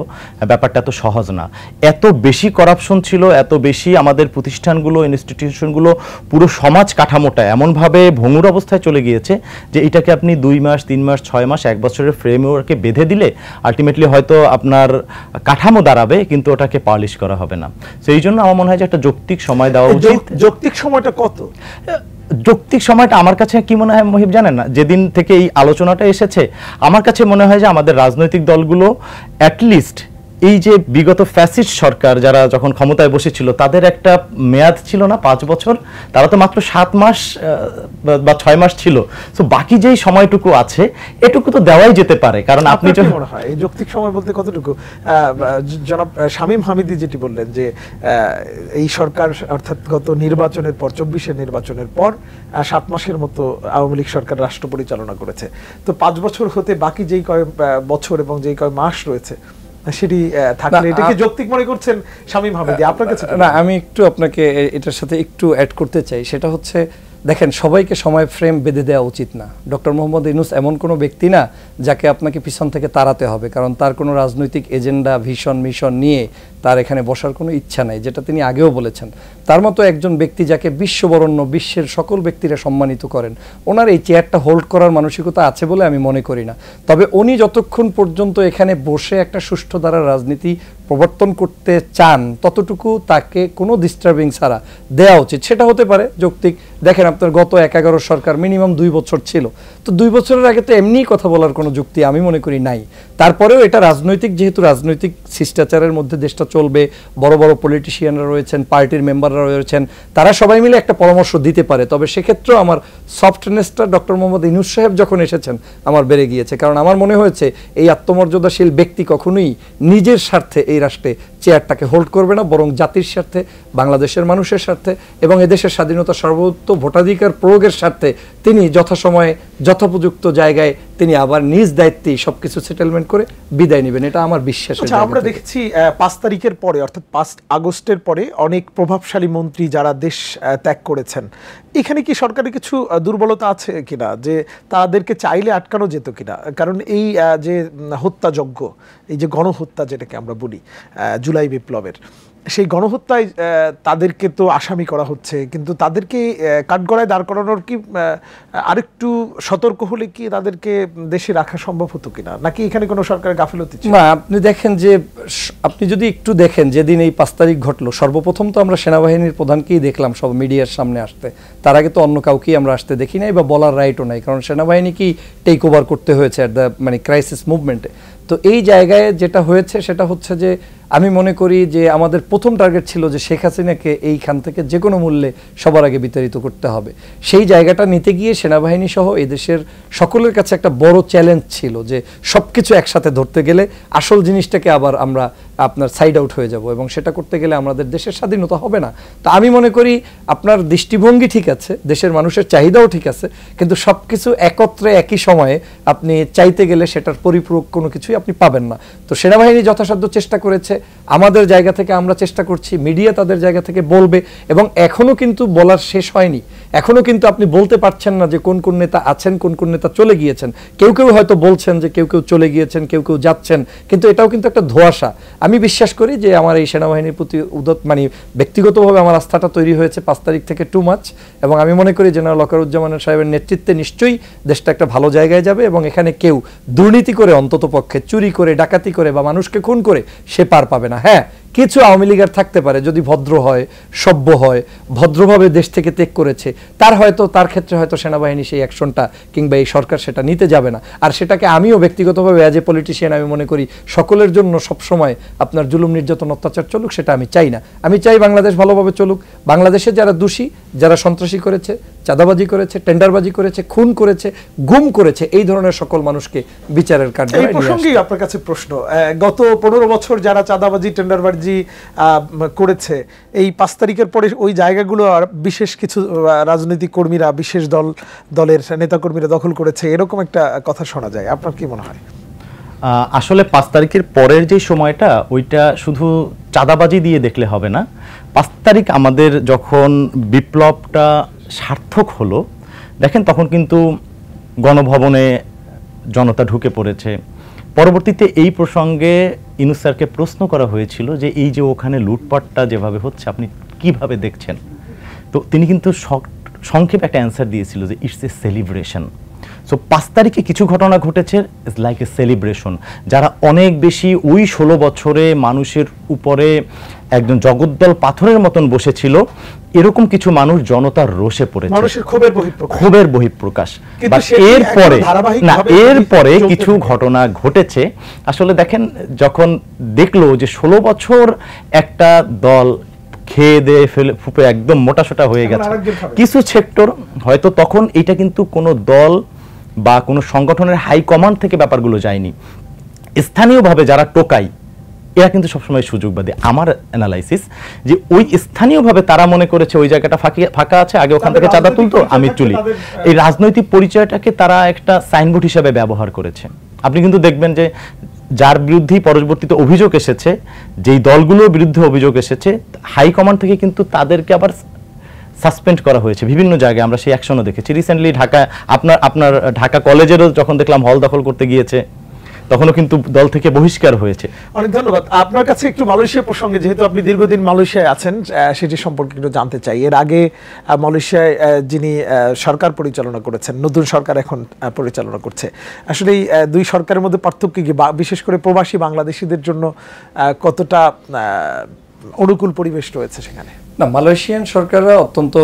S3: ব্যাপারটা এত সহজ না। এত বেশি করাপশন ছিল, এত বেশি আমাদের প্রতিষ্ঠানগুলো, ইনস্টিটিউশনগুলো, পুরো সমাজ কাঠামোটা এমনভাবে ভঙ্গুর অবস্থায় চলে গিয়েছে যে এটাকে আপনি 2 মাস, 3 মাস, 6 মাস, 1 বছরের ফ্রেমওয়ার্কে বেঁধে দিলে আলটিমেটলি হয়তো আপনার কাঠামো দাঁড়াবে, কিন্তু ওটাকে পালিশ করা হবে না। সেই জন্য আমার মনে হয় যে একটা যৌক্তিক সময় দেওয়া উচিত।
S1: যৌক্তিক সময়টা কত?
S3: যৌক্তিক সময়টা আমার কাছে কি মনে হয় মহিব জানেন না, যেদিন থেকে এই আলোচনাটা এসেছে আমার কাছে মনে হয় যে আমাদের রাজনৈতিক দলগুলো অ্যাটলিস্ট এই যে বিগত ফ্যাসিস্ট সরকার যারা যখন ক্ষমতায় বসেছিল তাদের একটা মেয়াদ ছিল না 5 বছর, তারা তো মাত্র 7 মাস বা 6 মাস ছিল। তো বাকি যেই সময়টুকু আছে এটুকু তো দেওয়াই যেতে পারে। কারণ আপনি
S1: কি মনে হয় এই যৌক্তিক সময় বলতে কতটুকু? জনাব শামীম হামিদী যেটি বললেন যে এই সরকার অর্থাৎ গত নির্বাচনের পর, 24-এর নির্বাচনের পর 7 মাসের মতো আওয়ামী লীগ সরকার রাষ্ট্র পরিচালনা করেছে। তো 5 বছর হতে বাকি যেই কয় বছর এবং যেই কয় মাস রয়েছে সেটি থাকলে এটাকে যৌক্তিক মনে করছেন শামীম হামিদী? আপনার কাছে
S2: না, আমি একটু আপনাকে এটার সাথে একটু অ্যাড করতে চাই। সেটা হচ্ছে, দেখেন, সবাইকে সময় ফ্রেম বেঁধে দেওয়া উচিত না। ডক্টর মোহাম্মদ ইউনূস এমন কোনো ব্যক্তি না যাকে আপনাকে পিছন থেকে তাড়াতে হবে, কারণ তার কোনো রাজনৈতিক এজেন্ডা, ভিশন, মিশন নিয়ে তার এখানে বসার কোনো ইচ্ছা নাই, যেটা তিনি আগেও বলেছেন। তার মতো একজন ব্যক্তি যাকে বিশ্ববরণ্য, বিশ্বের সকল ব্যক্তিরা সম্মানিত করেন, ওনার এই চেয়ারটা হোল্ড করার মানসিকতা আছে বলে আমি মনে করি না। তবে উনি যতক্ষণ পর্যন্ত এখানে বসে একটা সুষ্ঠু ধারার রাজনীতি প্রবর্তন করতে চান, ততটুকু তাকে কোনো ডিস্টার্বিং ছাড়া দেওয়া উচিত। সেটা হতে পারে যৌক্তিক। দেখেন, আপনার গত 11 সরকার মিনিমাম 2 বছর ছিল, তো 2 বছরের আগে তো এমনিই কথা বলার কোনো যুক্তি আমি মনে করি নাই। তারপরেও এটা রাজনৈতিক, যেহেতু রাজনৈতিক শিষ্টাচারের মধ্যে দেশটা চলবে, বড় বড় পলিটিশিয়ানরা রয়েছেন, পার্টির মেম্বাররা রয়েছেন, তারা সবাই মিলে একটা পরামর্শ দিতে পারে। তবে সেক্ষেত্রেও আমার সফটনেসটা ডক্টর মোহাম্মদ ইউনূস সাহেব যখন এসেছেন আমার বেড়ে গিয়েছে, কারণ আমার মনে হয়েছে এই আত্মমর্যাদাশীল ব্যক্তি কখনোই নিজের স্বার্থে এই রাষ্ট্রে চেয়ারটাকে হোল্ড করবে না, বরং জাতির স্বার্থে, বাংলাদেশের মানুষের স্বার্থে এবং এদেশের স্বাধীনতা, সর্বোচ্চ ভোটাধিকার প্রয়োগের স্বার্থে তিনি যথাসময়ে যথোপযুক্ত জায়গায় তিনি আবার নিজ দায়িত্বেই সবকিছু সেটেলমেন্ট করে বিদায় নেবেন, এটা আমার বিশ্বাস।
S1: আমরা দেখেছি 5 তারিখের পরে, অর্থাৎ 5 আগস্টের পরে অনেক প্রভাবশালী মন্ত্রী যারা দেশ ত্যাগ করেছেন, এখানে কি সরকারের কিছু দুর্বলতা আছে কিনা, যে তাদেরকে চাইলে আটকানো যেত কিনা? কারণ এই যে হত্যাযজ্ঞ, এই যে গণহত্যা যেটাকে আমরা বলি, জুলাই জুলাই বিপ্লবের, সেই গণহত্যায় তাদেরকে তো আসামি করা হচ্ছে, কিন্তু তাদেরকে কাঠগড়ায় দাঁড় করানোর কি আরেকটু সতর্ক হলে কি তাদেরকে দেশে রাখা সম্ভব হতো কিনা, নাকি এখানে কোনো সরকারের গাফিলতি ছিল?
S2: না, আপনি দেখেন যে আপনি যদি একটু দেখেন যেদিন এই 5 তারিখ ঘটলো, সর্বপ্রথম তো আমরা সেনাবাহিনীর প্রধানকেই দেখলাম সব মিডিয়ার সামনে আসতে। তার আগে তো অন্য কাউকেই আমরা আসতে দেখি নাই বা বলার রাইটও নাই, কারণ সেনাবাহিনীকেই টেক ওভার করতে হয়েছে অ্যাট দ্য ক্রাইসিস মুভমেন্টে। তো এই জায়গায় যেটা হয়েছে সেটা হচ্ছে যে আমি মনে করি যে আমাদের প্রথম টার্গেট ছিল যে শেখ হাসিনাকে এইখান থেকে যে কোনো মূল্যে সবার আগে বিতাড়িত করতে হবে। সেই জায়গাটা নিতে গিয়ে সেনাবাহিনী সহ এই দেশের সকলের কাছে একটা বড় চ্যালেঞ্জ ছিল যে সব কিছু একসাথে ধরতে গেলে আসল জিনিসটাকে আবার আমরা আপনার সাইড আউট হয়ে যাব, এবং সেটা করতে গেলে আমাদের দেশের স্বাধীনতা হবে না। তা আমি মনে করি আপনার দৃষ্টিভঙ্গি ঠিক আছে, দেশের মানুষের চাহিদাও ঠিক আছে, কিন্তু সব কিছু একত্রে একই সময়ে আপনি চাইতে গেলে সেটার পরিপূরক কোনো কিছুই আপনি পাবেন না। তো সেনাবাহিনী যথাসাধ্য চেষ্টা করেছে, আমাদের জায়গা থেকে আমরা চেষ্টা করছি, মিডিয়া তাদের জায়গা থেকে বলবে, এবং এখনো কিন্তু বলার শেষ হয়নি। এখনো কিন্তু আপনি বলতে পারছেন না যে কোন কোন নেতা আছেন, কোন কোন নেতা চলে গিয়েছেন। কেউ কেউ হয়তো বলছেন যে কেউ কেউ চলে গিয়েছেন, কেউ কেউ যাচ্ছেন, কিন্তু এটাও কিন্তু একটা ধোঁয়াশা। আমি বিশ্বাস করি যে আমার এই সেনাবাহিনীর প্রতি ব্যক্তিগতভাবে আমার আস্থাটা তৈরি হয়েছে 5 তারিখ থেকে টু মাচ, এবং আমি মনে করি জেনারেল ওয়াকারুজ্জামান সাহেবের নেতৃত্বে নিশ্চয়ই দেশটা একটা ভালো জায়গায় যাবে, এবং এখানে কেউ দুর্নীতি করে, অন্তত পক্ষে চুরি করে, ডাকাতি করে বা মানুষকে খুন করে সে পার পাবে না। হ্যাঁ, কিছু আওয়ামী লীগার থাকতে পারে যদি ভদ্র হয়, সভ্য হয়, ভদ্রভাবে দেশ থেকে ত্যাগ করেছে, তার ক্ষেত্রে হয়তো সেনাবাহিনী সেই অ্যাকশনটা কিংবা এই সরকার সেটা নিতে যাবে না। আর সেটাকে আমিও ব্যক্তিগতভাবে অ্যাজ এ পলিটিশিয়ান আমি মনে করি সকলের জন্য সবসময় আপনার জুলুম, নির্যাতন, অত্যাচার চলুক, সেটা আমি চাই না। আমি চাই বাংলাদেশ ভালোভাবে চলুক। বাংলাদেশে যারা দোষী, যারা সন্ত্রাসী করেছে, চাঁদাবাজি করেছে, টেন্ডারবাজি করেছে, খুন করেছে, গুম করেছে, এই ধরনের সকল মানুষকে বিচারের কাঠগড়ায় নিয়ে আসতে।
S1: এই প্রসঙ্গেই আপনার কাছে প্রশ্ন, গত 15 বছর যারা চাঁদাবাজি, টেন্ডারবাজি করেছে, এই 5 তারিখের পরে ওই জায়গাগুলো আর বিশেষ কিছু রাজনৈতিক কর্মীরা, বিশেষ দলের নেতাকর্মীরা দখল করেছে, এরকম একটা কথা শোনা যায়। আপনার কি মনে হয়?
S3: আসলে 5 তারিখের পরের যে সময়টা, ওইটা শুধু চাঁদাবাজি দিয়ে দেখলে হবে না। 5 তারিখ আমাদের যখন বিপ্লবটা সার্থক হলো, দেখেন তখন কিন্তু গণভবনে জনতা ঢুকে পড়েছে। পরবর্তীতে এই প্রসঙ্গে ইউনূস স্যারকে প্রশ্ন করা হয়েছিল যে এই যে ওখানে লুটপাটটা যেভাবে হচ্ছে আপনি কিভাবে দেখছেন, তো তিনি কিন্তু সংক্ষেপে একটা অ্যান্সার দিয়েছিল যে ইটস এ সেলিব্রেশন। সো 5 তারিখে কিছু ঘটনা ঘটেছে, ইটস লাইক এ সেলিব্রেশন। যারা অনেক বেশি ওই 16 বছরে মানুষের উপরে একজন জগদ্দল পাথরের মতন বসেছিল, এরকম কিছু মানুষ জনতার রোষে পড়েছে,
S1: মানুষের ক্ষোভের
S3: বহিঃপ্রকাশ। এরপরে কিছু ঘটনা ঘটেছে। আসলে দেখেন, যখন দেখলো যে 16 বছর একটা দল খেয়ে দিয়ে ফেলে ফুপে একদম মোটাসোটা হয়ে গেছে কিছু সেক্টর, হয়তো তখন এটা কিন্তু কোনো দল বা কোনো সংগঠনের হাই কমান্ড থেকে ব্যাপারগুলো যায়নি, স্থানীয়ভাবে যারা টোকাই এরা কিন্তু সবসময় সুযোগবাদী। আমার অ্যানালাইসিস যে ওই স্থানীয়ভাবে তারা মনে করেছে ওই জায়গাটা ফাঁকা আছে, আগে ওখান থেকে চাঁদা তুলতো, আমি তুলি। এই রাজনৈতিক পরিচয়টাকে তারা একটা সাইনবোর্ড হিসেবে ব্যবহার করেছে। আপনি কিন্তু দেখবেন যে যার বিরুদ্ধে পরবর্তীতে অভিযোগ এসেছে, যেই দলগুলোর বিরুদ্ধে অভিযোগ এসেছে, হাইকমান্ড থেকে কিন্তু তাদেরকে আবার সাসপেন্ড করা হয়েছে বিভিন্ন জায়গায়। আমরা সেই অ্যাকশনও দেখেছি রিসেন্টলি ঢাকা, আপনার ঢাকা কলেজেরও যখন দেখলাম হল দখল করতে গিয়েছে, তখনও কিন্তু দল থেকে বহিষ্কার হয়েছে।
S1: অনেক ধন্যবাদ। আপনার কাছে একটু মালয়েশিয়া প্রসঙ্গে, যেহেতু আপনি দীর্ঘদিন মালয়েশিয়ায় আছেন, সেটি সম্পর্কে একটু জানতে চাই। এর আগে মালয়েশিয়ায় যিনি সরকার পরিচালনা করেছেন, নতুন সরকার এখন পরিচালনা করছে, আসলে এই দুই সরকারের মধ্যে পার্থক্য কি, বিশেষ করে প্রবাসী বাংলাদেশিদের জন্য কতটা অনুকূল পরিবেশ রয়েছে সেখানে?
S2: না, মালয়েশিয়ান সরকাররা অত্যন্ত,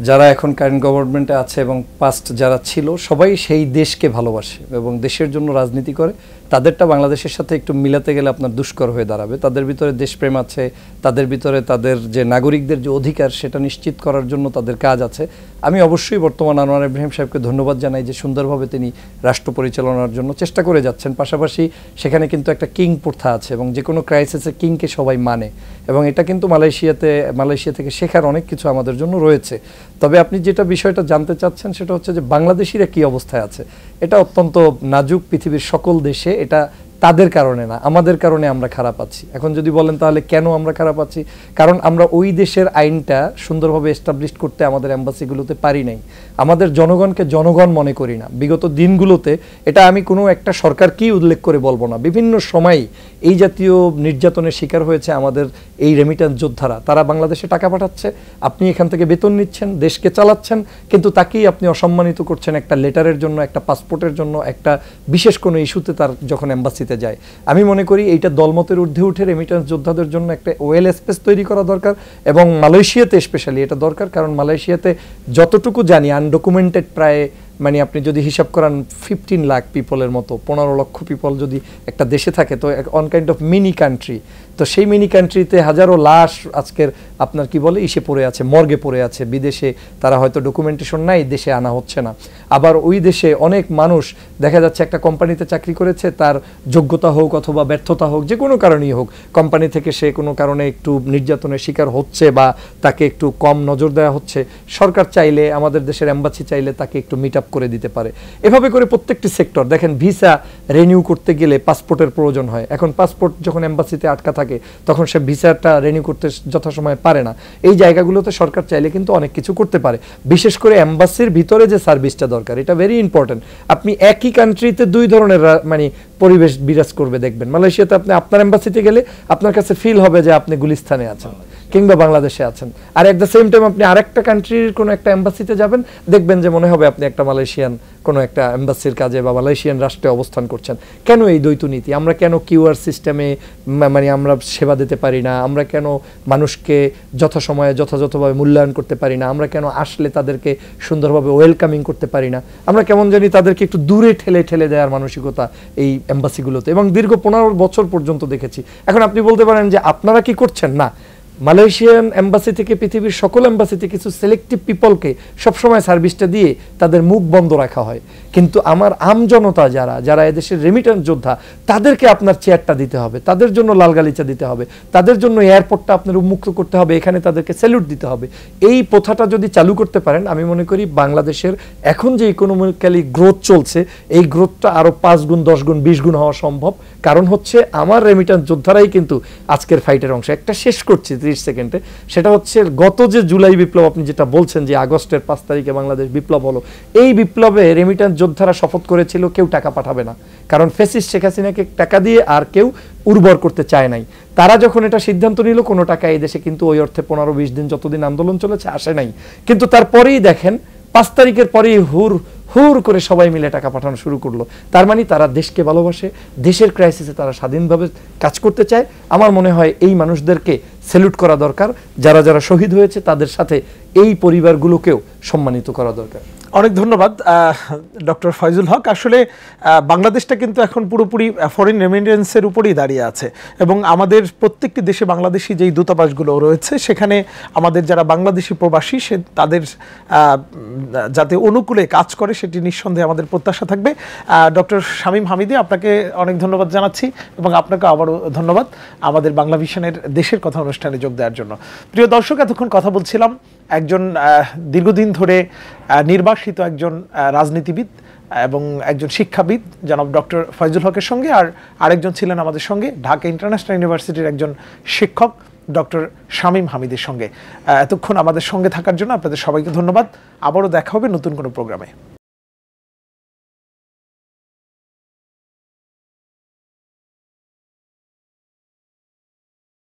S2: যারা এখন কারেন্ট গভর্নমেন্টে আছে এবং পাস্ট যারা ছিল, সবাই সেই দেশকে ভালোবাসে এবং দেশের জন্য রাজনীতি করে। তাদেরটা বাংলাদেশের সাথে একটু মিলাতে গেলে আপনার দুষ্কর হয়ে দাঁড়াবে। তাদের ভিতরে দেশপ্রেম আছে, তাদের ভিতরে তাদের যে নাগরিকদের যে অধিকার সেটা নিশ্চিত করার জন্য তাদের কাজ আছে। আমি অবশ্যই বর্তমান আনোয়ার ইব্রাহিম সাহেবকে ধন্যবাদ জানাই যে সুন্দরভাবে তিনি রাষ্ট্র পরিচালনার জন্য চেষ্টা করে যাচ্ছেন। পাশাপাশি সেখানে কিন্তু একটা কিং প্রথা আছে এবং যে কোনো ক্রাইসিসে কিংকে সবাই মানে, এবং এটা কিন্তু মালয়েশিয়া থেকে শেখার অনেক কিছু আমাদের জন্য রয়েছে। তবে আপনি যেটা বিষয়টা জানতে চাচ্ছেন সেটা হচ্ছে যে বাংলাদেশিরা কি অবস্থায় আছে, এটা অত্যন্ত নাজুক। পৃথিবীর সকল দেশে এটা তাদের কারণে না, আমাদের কারণে আমরা খারাপ আছি। এখন যদি বলেন তাহলে কেন আমরা খারাপ আছি, কারণ আমরা ওই দেশের আইনটা সুন্দরভাবে এস্টাবলিশ করতে আমাদের এম্বাসিগুলোতে পারি নাই। আমাদের জনগণকে জনগণ মনে করি না। বিগত দিনগুলোতে, এটা আমি কোনো একটা সরকারকেই উল্লেখ করে বলবো না, বিভিন্ন সময় এই জাতীয় নির্যাতনের শিকার হয়েছে আমাদের এই রেমিটেন্স যোদ্ধারা। তারা বাংলাদেশে টাকা পাঠাচ্ছে, আপনি এখান থেকে বেতন নিচ্ছেন, দেশকে চালাচ্ছেন, কিন্তু তাকেই আপনি অসম্মানিত করছেন একটা লেটারের জন্য, একটা পাসপোর্টের জন্য, একটা বিশেষ কোনো ইস্যুতে তার যখন এম্বাসিতে যায়। আমি মনে করি এইটা দলমতের ঊর্ধ্বে উঠে রেমিটেন্স যোদ্ধাদের জন্য একটা ওয়েল স্পেস তৈরি করা দরকার, এবং মালয়েশিয়াতে স্পেশালি এটা দরকার। কারণ মালয়েশিয়াতে যতটুকু জানি আনডকুমেন্টেড প্রায়, মানে আপনি যদি হিসাব করান 15 লাখ পিপলের মতো, 15 লক্ষ পিপল যদি একটা দেশে থাকে, তো on kind of mini country. তো সেই মিনি কান্ট্রিতে হাজারো লাশ আজকের আপনার কি বলে ইসে পড়ে আছে, মর্গে পড়ে আছে, বিদেশে তারা হয়তো ডকুমেন্টেশন নাই, দেশে আনা হচ্ছে না। আবার ওই দেশে অনেক মানুষ দেখা যাচ্ছে একটা কোম্পানিতে চাকরি করেছে, তার যোগ্যতা হোক অথবা ব্যর্থতা হোক, যে কোনো কারণেই হোক, কোম্পানি থেকে সে কোনো কারণে একটু নির্যাতনের শিকার হচ্ছে বা তাকে একটু কম নজর দেওয়া হচ্ছে, সরকার চাইলে, আমাদের দেশের এম্বাসি চাইলে তাকে একটু মিট আপ করে দিতে পারে। এভাবে করে প্রত্যেকটি সেক্টর দেখেন, ভিসা রিনিউ করতে গেলে পাসপোর্টের প্রয়োজন হয়। এখন পাসপোর্ট যখন এম্বাসিতে আটকা থাকে, তখন সে ভিসাটা রিনিউ করতে যথাসময়ে পারে না। এই জায়গাগুলোতে সরকার চাইলে কিন্তু অনেক কিছু করতে পারে। বিশেষ করে এম্বাসির ভিতরে যে সার্ভিসটা দরকার, এটা ভেরি ইম্পর্টেন্ট। আপনি একই কান্ট্রিতে দুই ধরনের মানে পরিবেশ বিরাজ করবে দেখবেন। মালয়েশিয়াতে আপনি আপনার এম্বাসিতে গেলে আপনার কাছে ফিল হবে যে আপনি গুলিস্তানে আছেন কিংবা বাংলাদেশে আছেন, আর এট দ্য সেম টাইম আপনি আরেকটা কান্ট্রির কোনো একটা এম্বাসিতে যাবেন, দেখবেন যে মনে হবে আপনি একটা মালয়েশিয়ান কোনো একটা এম্বাসির কাজে বা মালয়েশিয়ান রাষ্ট্রে অবস্থান করছেন। কেন এই দ্বৈত নীতি? আমরা কেন কিউআর সিস্টেমে মানে আমরা সেবা দিতে পারি না? আমরা কেন মানুষকে যথাসময়ে যথাযথভাবে মূল্যায়ন করতে পারি না? আমরা কেন আসলে তাদেরকে সুন্দরভাবে ওয়েলকামিং করতে পারি না? আমরা কেমন জানি তাদেরকে একটু দূরে ঠেলে ঠেলে দেওয়ার মানসিকতা এই এম্বাসিগুলোতে, এবং দীর্ঘ 15 বছর পর্যন্ত দেখেছি। এখন আপনি বলতে পারেন যে আপনারা কি করছেন? না, মালয়েশিয়ান এম্বাসি থেকে পৃথিবীর সকল এম্বাসিতে কিছু সিলেক্টিভ পিপলকে সবসময় সার্ভিসটা দিয়ে তাদের মুখ বন্ধ রাখা হয়, কিন্তু আমার আমজনতা যারা যারা এদেশের রেমিটেন্স যোদ্ধা, তাদেরকে আপনার চেয়ারটা দিতে হবে, তাদের জন্য লাল গালিচা দিতে হবে, তাদের জন্য এয়ারপোর্টটা আপনার উন্মুক্ত করতে হবে, এখানে তাদেরকে স্যালুট দিতে হবে। এই প্রথাটা যদি চালু করতে পারেন, আমি মনে করি বাংলাদেশের এখন যে ইকোনমিক্যালি গ্রোথ চলছে, এই গ্রোথটা আরও 5 গুণ 10 গুণ 20 গুণ হওয়া সম্ভব। কারণ হচ্ছে আমার রেমিটেন্স যোদ্ধারাই কিন্তু আজকের ফাইটের অংশ। একটা শেষ করছি 30 সেকেন্ডে, সেটা হচ্ছে গত যে জুলাই বিপ্লব আপনি যেটা বলছেন যে আগস্টের 5 তারিখে বাংলাদেশ বিপ্লব হলো, এই বিপ্লবে রেমিটেন্স যোদ্ধারা শপথ করেছিল কেউ টাকা পাঠাবে না, কারণ ফ্যাসিস্ট শেখ হাসিনাকে টাকা দিয়ে আর কেউ উর্বর করতে চায় নাই। তারা যখন এটা সিদ্ধান্ত নিল, কোনো টাকা এই দেশে কিন্তু ওই অর্থে 15-20 দিন যতদিন আন্দোলন চলেছে আসে নাই। কিন্তু তারপরেই দেখেন 5 তারিখের পরেই হুর করে সবাই মিলে টাকা পাঠানো শুরু করলো। তার মানে তারা দেশকে ভালোবাসে, দেশের ক্রাইসিসে তারা স্বাধীনভাবে কাজ করতে চায়। আমার মনে হয় এই মানুষদেরকে স্যালুট করা দরকার, যারা যারা শহীদ হয়েছে তাদের সাথে এই পরিবারগুলোকেও সম্মানিত করা দরকার।
S1: অনেক ধন্যবাদ ডক্টর ফয়জুল হক। আসলে বাংলাদেশটা কিন্তু এখন পুরোপুরি ফরেন রেমিটেন্সের উপরেই দাঁড়িয়ে আছে, এবং আমাদের প্রত্যেকটি দেশে বাংলাদেশি যেই দূতাবাসগুলো রয়েছে, সেখানে আমাদের যারা বাংলাদেশি প্রবাসী তাদের যাতে অনুকূলে কাজ করে সেটি নিঃসন্দেহে আমাদের প্রত্যাশা থাকবে। ডক্টর শামীম হামিদি, আপনাকে অনেক ধন্যবাদ জানাচ্ছি, এবং আপনাকে আবারও ধন্যবাদ আমাদের বাংলা ভিশনের দেশের কথা অনুষ্ঠানে যোগ দেওয়ার জন্য। প্রিয় দর্শক, এতক্ষণ কথা বলছিলাম একজন দীর্ঘদিন ধরে নির্বাসিত একজন রাজনীতিবিদ এবং একজন শিক্ষাবিদ জনাব ডক্টর ফয়জুল হকের সঙ্গে, আর আরেকজন ছিলেন আমাদের সঙ্গে ঢাকা ইন্টারন্যাশনাল ইউনিভার্সিটির একজন শিক্ষক ডক্টর শামীম হামিদের সঙ্গে। এতক্ষণ আমাদের সঙ্গে থাকার জন্য আপনাদের সবাইকে ধন্যবাদ। আবারও দেখা হবে নতুন কোনো প্রোগ্রামে।